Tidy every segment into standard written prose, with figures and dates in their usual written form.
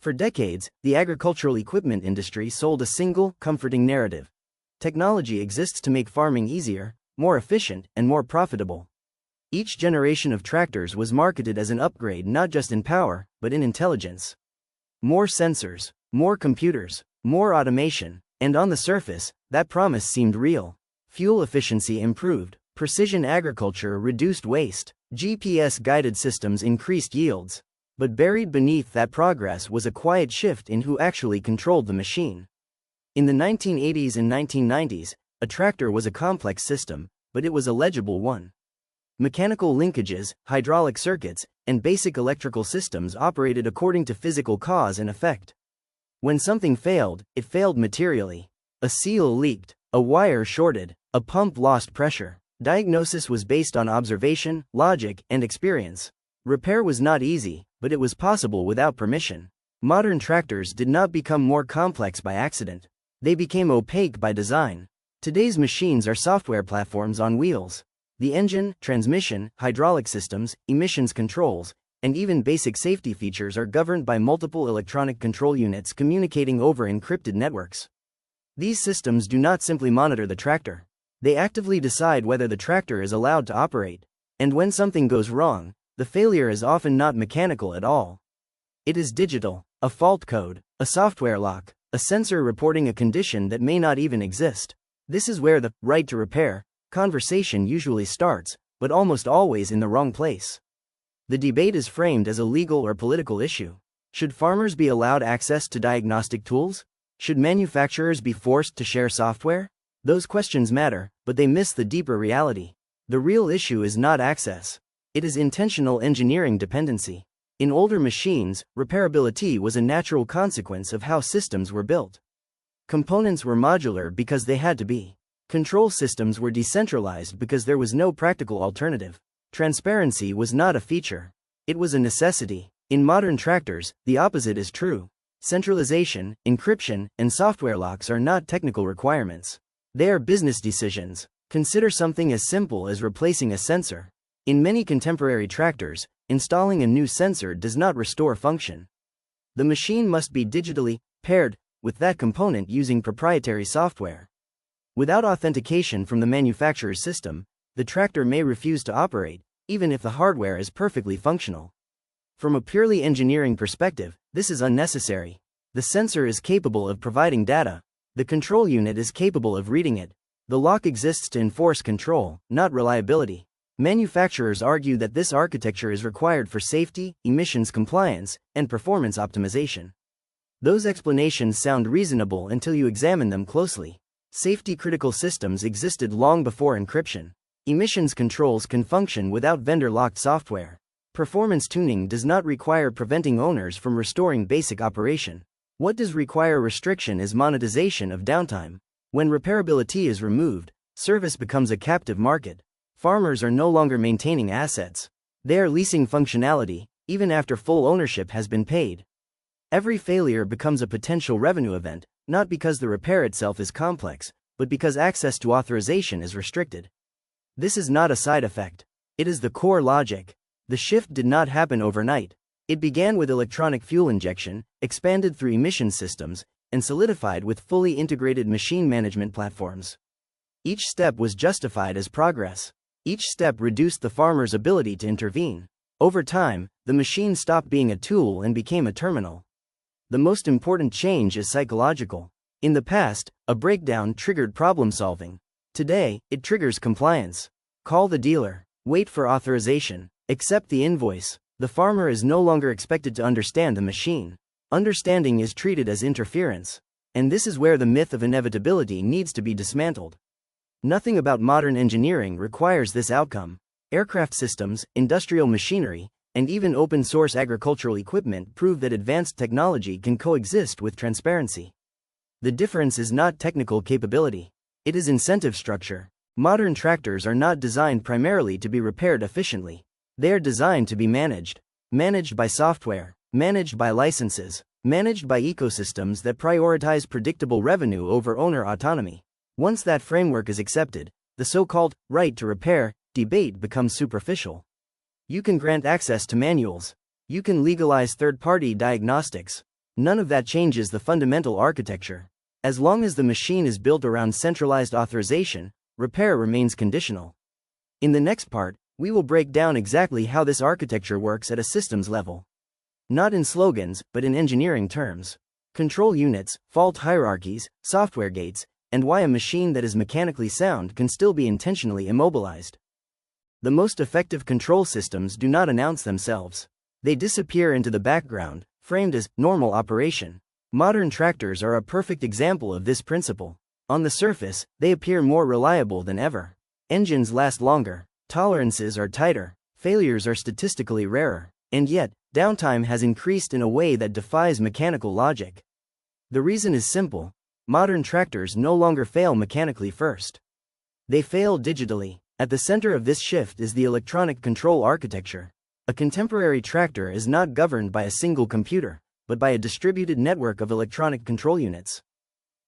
For decades, the agricultural equipment industry sold a single, comforting narrative. Technology exists to make farming easier, more efficient, and more profitable. Each generation of tractors was marketed as an upgrade not just in power, but in intelligence. More sensors, more computers, more automation, and on the surface, that promise seemed real. Fuel efficiency improved, precision agriculture reduced waste, GPS-guided systems increased yields. But buried beneath that progress was a quiet shift in who actually controlled the machine. In the 1980s and 1990s, a tractor was a complex system, but it was a legible one. Mechanical linkages, hydraulic circuits, and basic electrical systems operated according to physical cause and effect. When something failed, it failed materially. A seal leaked, a wire shorted, a pump lost pressure. Diagnosis was based on observation, logic, and experience. Repair was not easy, but it was possible without permission. Modern tractors did not become more complex by accident. They became opaque by design. Today's machines are software platforms on wheels. The engine, transmission, hydraulic systems, emissions controls, and even basic safety features are governed by multiple electronic control units communicating over encrypted networks. These systems do not simply monitor the tractor. They actively decide whether the tractor is allowed to operate. And when something goes wrong, the failure is often not mechanical at all. It is digital, a fault code, a software lock, a sensor reporting a condition that may not even exist. This is where the right to repair conversation usually starts, but almost always in the wrong place. The debate is framed as a legal or political issue. Should farmers be allowed access to diagnostic tools? Should manufacturers be forced to share software? Those questions matter, but they miss the deeper reality. The real issue is not access. It is intentional engineering dependency. In older machines, repairability was a natural consequence of how systems were built. Components were modular because they had to be. Control systems were decentralized because there was no practical alternative. Transparency was not a feature. It was a necessity. In modern tractors, the opposite is true. Centralization, encryption, and software locks are not technical requirements. They are business decisions. Consider something as simple as replacing a sensor. In many contemporary tractors, installing a new sensor does not restore function. The machine must be digitally paired with that component using proprietary software. Without authentication from the manufacturer's system, the tractor may refuse to operate, even if the hardware is perfectly functional. From a purely engineering perspective, this is unnecessary. The sensor is capable of providing data. The control unit is capable of reading it. The lock exists to enforce control, not reliability. Manufacturers argue that this architecture is required for safety, emissions compliance, and performance optimization. Those explanations sound reasonable until you examine them closely. Safety-critical systems existed long before encryption. Emissions controls can function without vendor-locked software. Performance tuning does not require preventing owners from restoring basic operation. What does require restriction is monetization of downtime. When repairability is removed, service becomes a captive market. Farmers are no longer maintaining assets. They are leasing functionality, even after full ownership has been paid. Every failure becomes a potential revenue event, not because the repair itself is complex, but because access to authorization is restricted. This is not a side effect. It is the core logic. The shift did not happen overnight. It began with electronic fuel injection, expanded through emission systems, and solidified with fully integrated machine management platforms. Each step was justified as progress. Each step reduced the farmer's ability to intervene. Over time, the machine stopped being a tool and became a terminal. The most important change is psychological. In the past, a breakdown triggered problem solving. Today, it triggers compliance. Call the dealer. Wait for authorization. Accept the invoice. The farmer is no longer expected to understand the machine. Understanding is treated as interference. And this is where the myth of inevitability needs to be dismantled. Nothing about modern engineering requires this outcome. Aircraft systems, industrial machinery, and even open-source agricultural equipment prove that advanced technology can coexist with transparency. The difference is not technical capability. It is incentive structure. Modern tractors are not designed primarily to be repaired efficiently. They are designed to be managed. Managed by software. Managed by licenses. Managed by ecosystems that prioritize predictable revenue over owner autonomy. Once that framework is accepted, the so-called right to repair debate becomes superficial. You can grant access to manuals. You can legalize third-party diagnostics. None of that changes the fundamental architecture. As long as the machine is built around centralized authorization, repair remains conditional. In the next part, we will break down exactly how this architecture works at a systems level. Not in slogans, but in engineering terms. Control units, fault hierarchies, software gates, and why a machine that is mechanically sound can still be intentionally immobilized. The most effective control systems do not announce themselves. They disappear into the background, framed as normal operation. Modern tractors are a perfect example of this principle. On the surface, they appear more reliable than ever. Engines last longer, tolerances are tighter, failures are statistically rarer, and yet, downtime has increased in a way that defies mechanical logic. The reason is simple: modern tractors no longer fail mechanically first. They fail digitally. At the center of this shift is the electronic control architecture. A contemporary tractor is not governed by a single computer, but by a distributed network of electronic control units.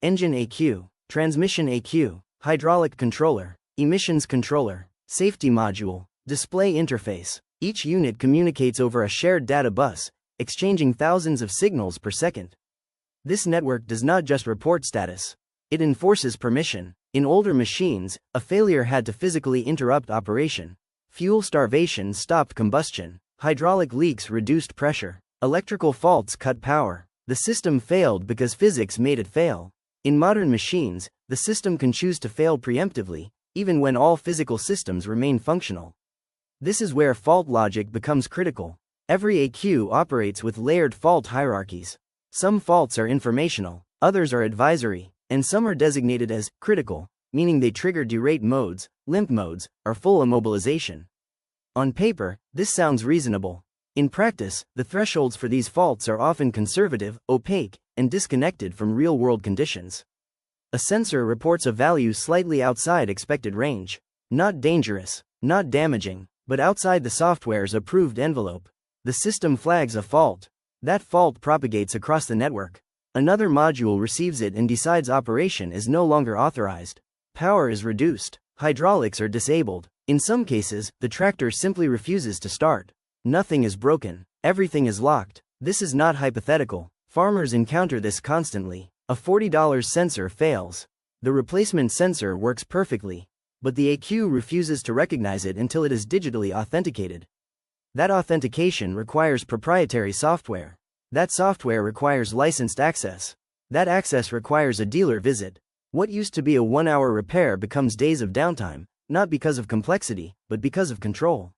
Engine ECU, transmission ECU, hydraulic controller, emissions controller, safety module, display interface. Each unit communicates over a shared data bus, exchanging thousands of signals per second. This network does not just report status. It enforces permission. In older machines, a failure had to physically interrupt operation. Fuel starvation stopped combustion. Hydraulic leaks reduced pressure. Electrical faults cut power. The system failed because physics made it fail. In modern machines, the system can choose to fail preemptively, even when all physical systems remain functional. This is where fault logic becomes critical. Every ECU operates with layered fault hierarchies. Some faults are informational, others are advisory, and some are designated as critical, meaning they trigger derate modes, limp modes, or full immobilization. On paper, this sounds reasonable. In practice, the thresholds for these faults are often conservative, opaque, and disconnected from real-world conditions. A sensor reports a value slightly outside expected range. Not dangerous, not damaging, but outside the software's approved envelope. The system flags a fault. That fault propagates across the network. Another module receives it and decides operation is no longer authorized. Power is reduced. Hydraulics are disabled. In some cases, the tractor simply refuses to start. Nothing is broken. Everything is locked. This is not hypothetical. Farmers encounter this constantly. A $40 sensor fails. The replacement sensor works perfectly, but the ECU refuses to recognize it until it is digitally authenticated. That authentication requires proprietary software. That software requires licensed access. That access requires a dealer visit. What used to be a 1-hour repair becomes days of downtime, not because of complexity, but because of control.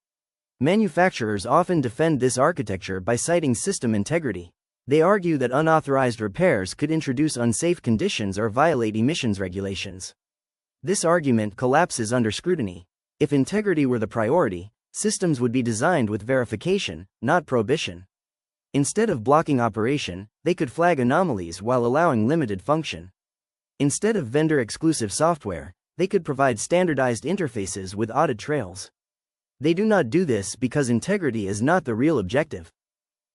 Manufacturers often defend this architecture by citing system integrity. They argue that unauthorized repairs could introduce unsafe conditions or violate emissions regulations. This argument collapses under scrutiny. If integrity were the priority, systems would be designed with verification, not prohibition. Instead of blocking operation, they could flag anomalies while allowing limited function. Instead of vendor-exclusive software, they could provide standardized interfaces with audit trails. They do not do this because integrity is not the real objective.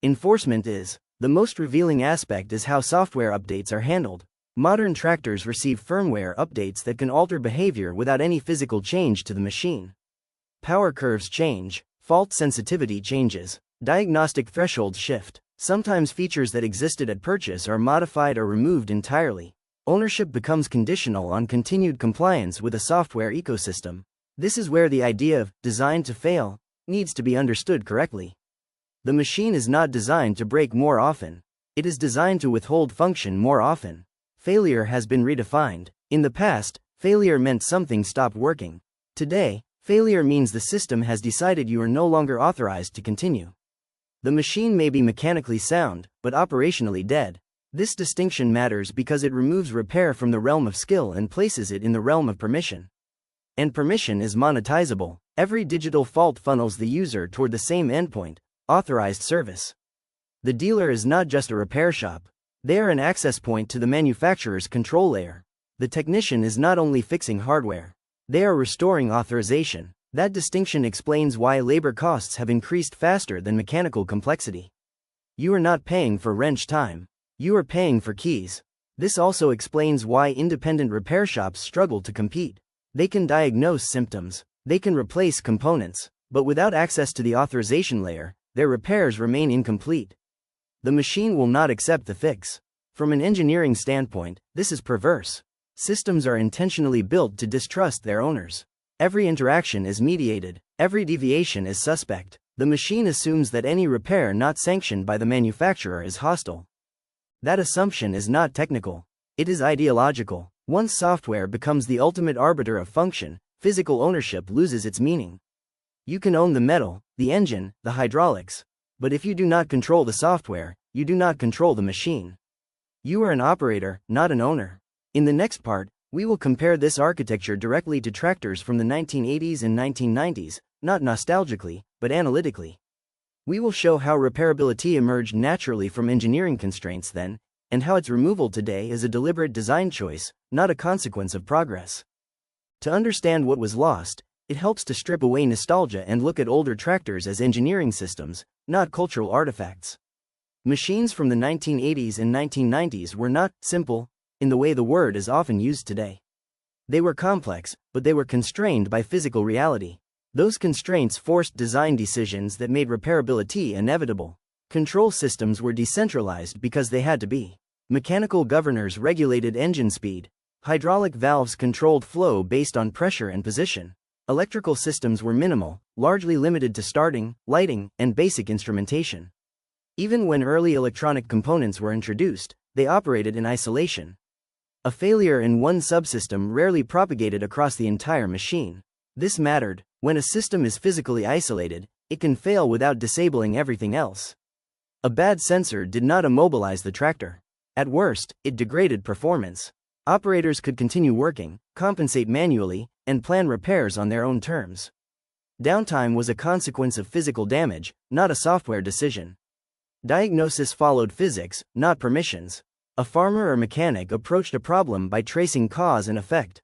Enforcement is. The most revealing aspect is how software updates are handled. Modern tractors receive firmware updates that can alter behavior without any physical change to the machine. Power curves change, fault sensitivity changes, diagnostic thresholds shift. Sometimes features that existed at purchase are modified or removed entirely. Ownership becomes conditional on continued compliance with a software ecosystem. This is where the idea of designed to fail needs to be understood correctly. The machine is not designed to break more often. It is designed to withhold function more often. Failure has been redefined. In the past, failure meant something stopped working. Today, failure means the system has decided you are no longer authorized to continue. The machine may be mechanically sound, but operationally dead. This distinction matters because it removes repair from the realm of skill and places it in the realm of permission. And permission is monetizable. Every digital fault funnels the user toward the same endpoint: authorized service. The dealer is not just a repair shop. They are an access point to the manufacturer's control layer. The technician is not only fixing hardware. They are restoring authorization. That distinction explains why labor costs have increased faster than mechanical complexity. You are not paying for wrench time. You are paying for keys. This also explains why independent repair shops struggle to compete. They can diagnose symptoms. They can replace components. But without access to the authorization layer, their repairs remain incomplete. the machine will not accept the fix. From an engineering standpoint, this is perverse. Systems are intentionally built to distrust their owners. Every interaction is mediated, every deviation is suspect. The machine assumes that any repair not sanctioned by the manufacturer is hostile. That assumption is not technical. It is ideological. Once software becomes the ultimate arbiter of function, physical ownership loses its meaning. You can own the metal, the engine, the hydraulics. But if you do not control the software, you do not control the machine. You are an operator, not an owner. In the next part, we will compare this architecture directly to tractors from the 1980s and 1990s, not nostalgically, but analytically. We will show how repairability emerged naturally from engineering constraints then, and how its removal today is a deliberate design choice, not a consequence of progress. To understand what was lost, it helps to strip away nostalgia and look at older tractors as engineering systems, not cultural artifacts. Machines from the 1980s and 1990s were not simple, in the way the word is often used today. They were complex, but they were constrained by physical reality. Those constraints forced design decisions that made repairability inevitable. Control systems were decentralized because they had to be. Mechanical governors regulated engine speed. Hydraulic valves controlled flow based on pressure and position. Electrical systems were minimal, largely limited to starting, lighting, and basic instrumentation. Even when early electronic components were introduced, they operated in isolation. A failure in one subsystem rarely propagated across the entire machine. This mattered. When a system is physically isolated, it can fail without disabling everything else. A bad sensor did not immobilize the tractor. At worst, it degraded performance. Operators could continue working, compensate manually, and plan repairs on their own terms. Downtime was a consequence of physical damage, not a software decision. Diagnosis followed physics, not permissions. A farmer or mechanic approached a problem by tracing cause and effect.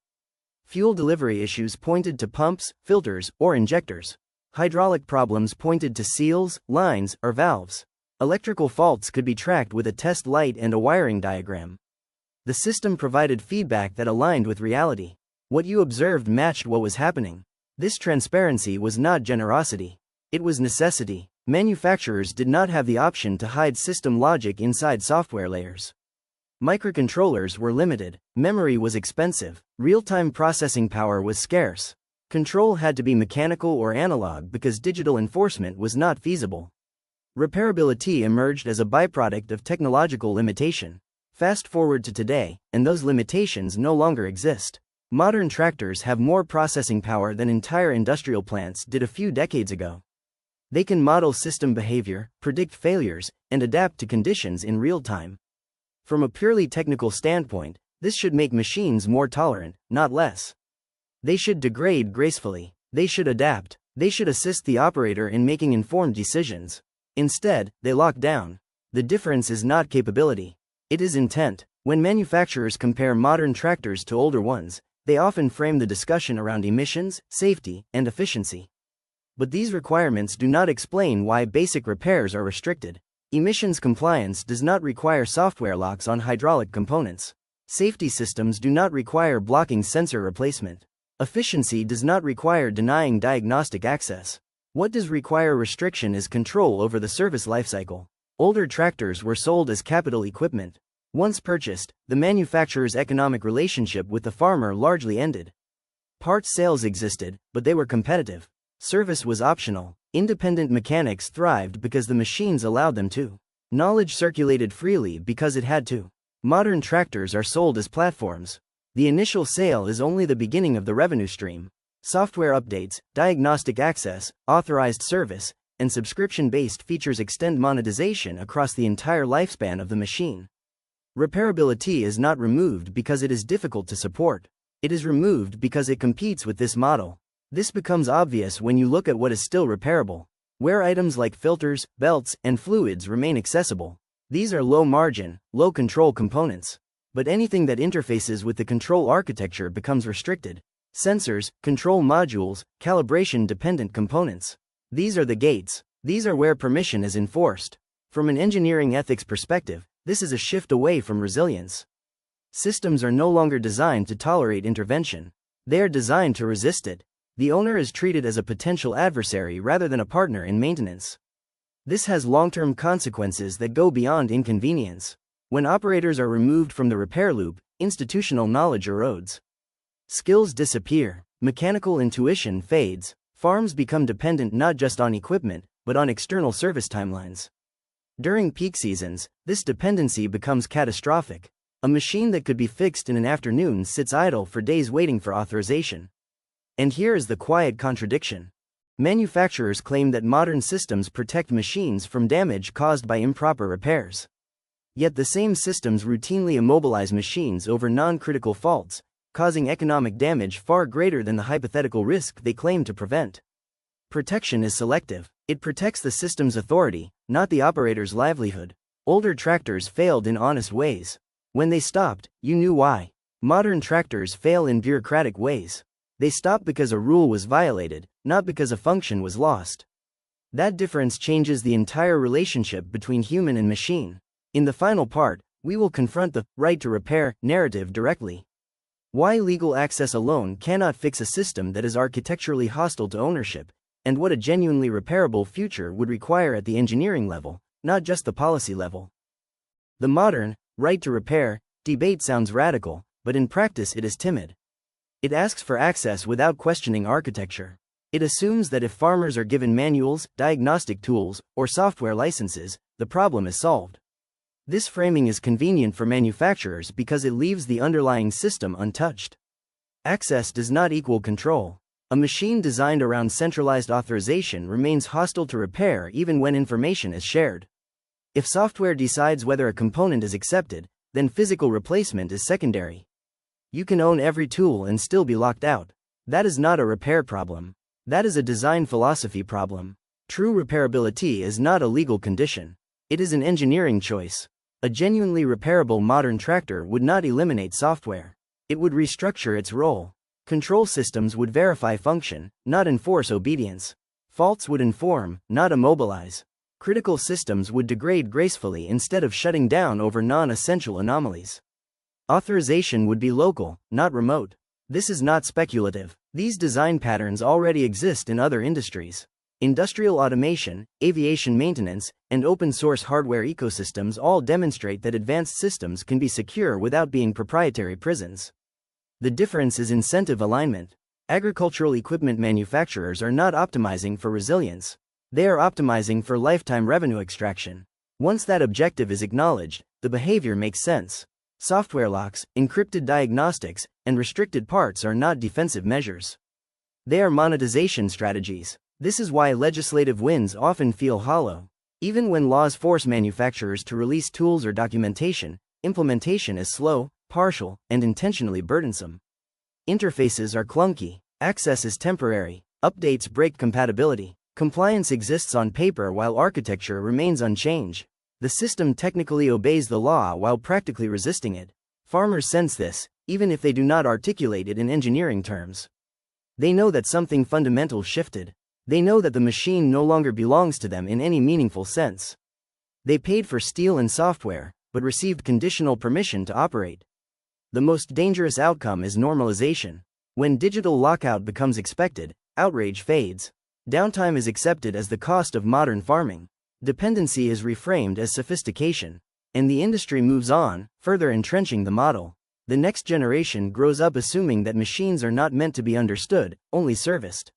Fuel delivery issues pointed to pumps, filters, or injectors. Hydraulic problems pointed to seals, lines, or valves. Electrical faults could be tracked with a test light and a wiring diagram. The system provided feedback that aligned with reality. What you observed matched what was happening. This transparency was not generosity. It was necessity. Manufacturers did not have the option to hide system logic inside software layers. Microcontrollers were limited, memory was expensive, real-time processing power was scarce. Control had to be mechanical or analog because digital enforcement was not feasible. Repairability emerged as a byproduct of technological limitation. Fast forward to today, and those limitations no longer exist. Modern tractors have more processing power than entire industrial plants did a few decades ago. They can model system behavior, predict failures, and adapt to conditions in real time. From a purely technical standpoint, this should make machines more tolerant, not less. They should degrade gracefully. They should adapt. They should assist the operator in making informed decisions. Instead, they lock down. The difference is not capability. It is intent. When manufacturers compare modern tractors to older ones, they often frame the discussion around emissions, safety, and efficiency. But these requirements do not explain why basic repairs are restricted. Emissions compliance does not require software locks on hydraulic components. Safety systems do not require blocking sensor replacement. Efficiency does not require denying diagnostic access. What does require restriction is control over the service lifecycle. Older tractors were sold as capital equipment. Once purchased, the manufacturer's economic relationship with the farmer largely ended. Parts sales existed, but they were competitive. Service was optional. Independent mechanics thrived because the machines allowed them to. Knowledge circulated freely because it had to. Modern tractors are sold as platforms. The initial sale is only the beginning of the revenue stream. Software updates, diagnostic access, authorized service, and subscription-based features extend monetization across the entire lifespan of the machine. Repairability is not removed because it is difficult to support. It is removed because it competes with this model. This becomes obvious when you look at what is still repairable. Where items like filters, belts, and fluids remain accessible. These are low-margin, low-control components. But anything that interfaces with the control architecture becomes restricted. Sensors, control modules, calibration-dependent components. These are the gates. These are where permission is enforced. From an engineering ethics perspective, this is a shift away from resilience. Systems are no longer designed to tolerate intervention. They are designed to resist it. The owner is treated as a potential adversary rather than a partner in maintenance. This has long-term consequences that go beyond inconvenience. When operators are removed from the repair loop, institutional knowledge erodes. Skills disappear, mechanical intuition fades, farms become dependent not just on equipment, but on external service timelines. During peak seasons, this dependency becomes catastrophic. A machine that could be fixed in an afternoon sits idle for days waiting for authorization. And here is the quiet contradiction. Manufacturers claim that modern systems protect machines from damage caused by improper repairs. Yet the same systems routinely immobilize machines over non-critical faults, causing economic damage far greater than the hypothetical risk they claim to prevent. Protection is selective. It protects the system's authority, not the operator's livelihood. Older tractors failed in honest ways. When they stopped, you knew why. Modern tractors fail in bureaucratic ways. They stop because a rule was violated, not because a function was lost. That difference changes the entire relationship between human and machine. In the final part, we will confront the right to repair narrative directly. Why legal access alone cannot fix a system that is architecturally hostile to ownership, and what a genuinely repairable future would require at the engineering level, not just the policy level. The modern right to repair debate sounds radical, but in practice it is timid. It asks for access without questioning architecture. It assumes that if farmers are given manuals, diagnostic tools, or software licenses, the problem is solved. This framing is convenient for manufacturers because it leaves the underlying system untouched. Access does not equal control. A machine designed around centralized authorization remains hostile to repair even when information is shared. If software decides whether a component is accepted, then physical replacement is secondary. You can own every tool and still be locked out. That is not a repair problem. That is a design philosophy problem. True repairability is not a legal condition. It is an engineering choice. A genuinely repairable modern tractor would not eliminate software. It would restructure its role. Control systems would verify function, not enforce obedience. Faults would inform, not immobilize. Critical systems would degrade gracefully instead of shutting down over non-essential anomalies. Authorization would be local, not remote. This is not speculative. These design patterns already exist in other industries. Industrial automation, aviation maintenance, and open-source hardware ecosystems all demonstrate that advanced systems can be secure without being proprietary prisons. The difference is incentive alignment. Agricultural equipment manufacturers are not optimizing for resilience. They are optimizing for lifetime revenue extraction. Once that objective is acknowledged, the behavior makes sense. Software locks, encrypted diagnostics, and restricted parts are not defensive measures. They are monetization strategies. This is why legislative wins often feel hollow. Even when laws force manufacturers to release tools or documentation, implementation is slow, partial, and intentionally burdensome. Interfaces are clunky. Access is temporary. Updates break compatibility. Compliance exists on paper while architecture remains unchanged. The system technically obeys the law while practically resisting it. Farmers sense this, even if they do not articulate it in engineering terms. They know that something fundamental shifted. They know that the machine no longer belongs to them in any meaningful sense. They paid for steel and software, but received conditional permission to operate. The most dangerous outcome is normalization. When digital lockout becomes expected, outrage fades. Downtime is accepted as the cost of modern farming. Dependency is reframed as sophistication. And the industry moves on, further entrenching the model. The next generation grows up assuming that machines are not meant to be understood, only serviced.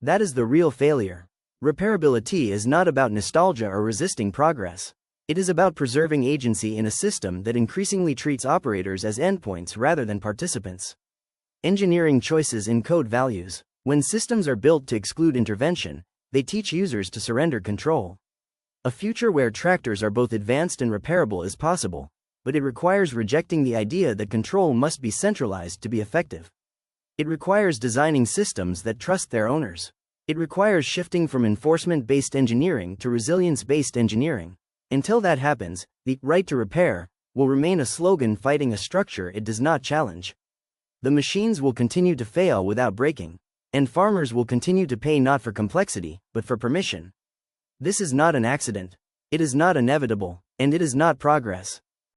That is the real failure. Repairability is not about nostalgia or resisting progress. It is about preserving agency in a system that increasingly treats operators as endpoints rather than participants. Engineering choices encode values. When systems are built to exclude intervention, they teach users to surrender control. A future where tractors are both advanced and repairable is possible, but it requires rejecting the idea that control must be centralized to be effective. It requires designing systems that trust their owners. It requires shifting from enforcement-based engineering to resilience-based engineering. Until that happens, the right to repair will remain a slogan fighting a structure it does not challenge. The machines will continue to fail without breaking, and farmers will continue to pay not for complexity, but for permission. This is not an accident. It is not inevitable, and it is not progress.